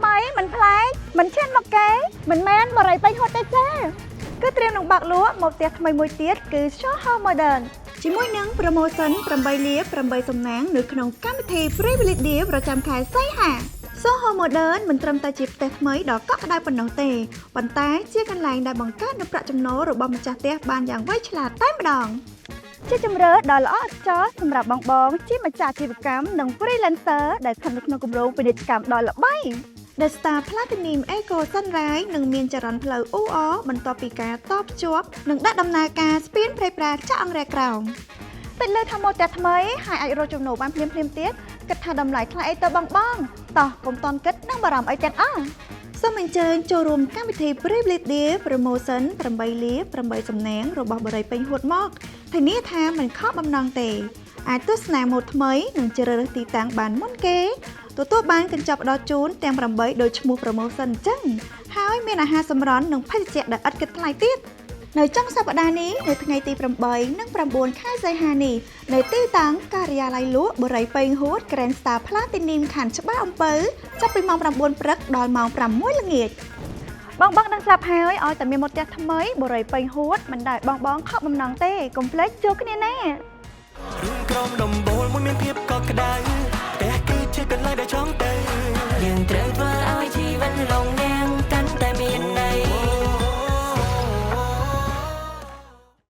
ថ្មីមិនប្លែកមិនឈានមកគេមិនមែនបរិយពេញហត់ទេចាគឺត្រៀមនឹងបាក់លក់មកផ្ទះថ្មីមួយទៀតគឺ Soho Modern ជាមួយនឹង promotion 8លា8សំណាងនៅក្នុងកម្មវិធី Privilege Deal ប្រចាំខែសីហា Soho Modern មិនត្រឹមតែជាផ្ទះថ្មីដ៏កក់ក្ដៅប៉ុណ្ណោះទេប៉ុន្តែជាកន្លែងដែលបង្កើតនូវប្រាក់ចំណូលរបស់ម្ចាស់ផ្ទះបានយ៉ាងវៃឆ្លាតតែម្ដងជាជម្រើសដ៏ល្អឥតខ្ចោះសម្រាប់បងជាម្ចាស់អាជីវកម្មនិង freelancer ដែលស្ថិតនៅក្នុងគម្រោងពាណិជ្ជកម្មដ៏ល្បី The Star Platinum Eco Sunrise នឹងមានចរន្តផ្លូវ UR បន្ទាប់ពីការតភ្ជាប់និងដាក់ដំណើរការស្ពានព្រៃប្រាចាក់អង្រែក្រោមតិចលើថាមកផ្ទះថ្មីហើយអាចរកចំណូលបានភ្លាមៗទៀតគិតថាតម្លៃថ្លៃអីទៅបងតោះកុំតន់គិតនិងបារម្ភអីទាំងអស់សូមអញ្ជើញចូលរួមកម្មវិធី Privilege Deal Promotion 8លា8សំណាងរបស់បរិយពេញហួតមកធានាថាមិនខកបំណងទេអាចទស្សនាម៉ូដថ្មីនិងជ្រើសរើសទីតាំងបានមុនគេទទួលបានកញ្ចប់ផ្ដល់ជូនទាំង8ដោយឈ្មោះ Promotion អញ្ចឹងហើយមានអាហារសម្រន់និងភេសជ្ជៈដែលឥតគិតថ្លៃទៀតនៅចុងសប្តាហ៍នេះនៅថ្ងៃទី8និង9ខែសីហានេះនៅទីតាំងការិយាល័យលក់បរិយពេញហួត Grand Star Platinum ខណ្ឌច្បារអំពៅចាប់ពីម៉ោង9ព្រឹកដល់ម៉ោង6ល្ងាចបងនឹងស្រាប់ហើយឲ្យតែមានមកផ្ទះថ្មីបរិយពេញហួតមិនដែលបងខកបំណងទេកុំភ្លេចជួបគ្នាណារឿងក្រុមដំបូលមួយមានភាពកក់ក្ដៅតែគឺជាកន្លែងដែលចង់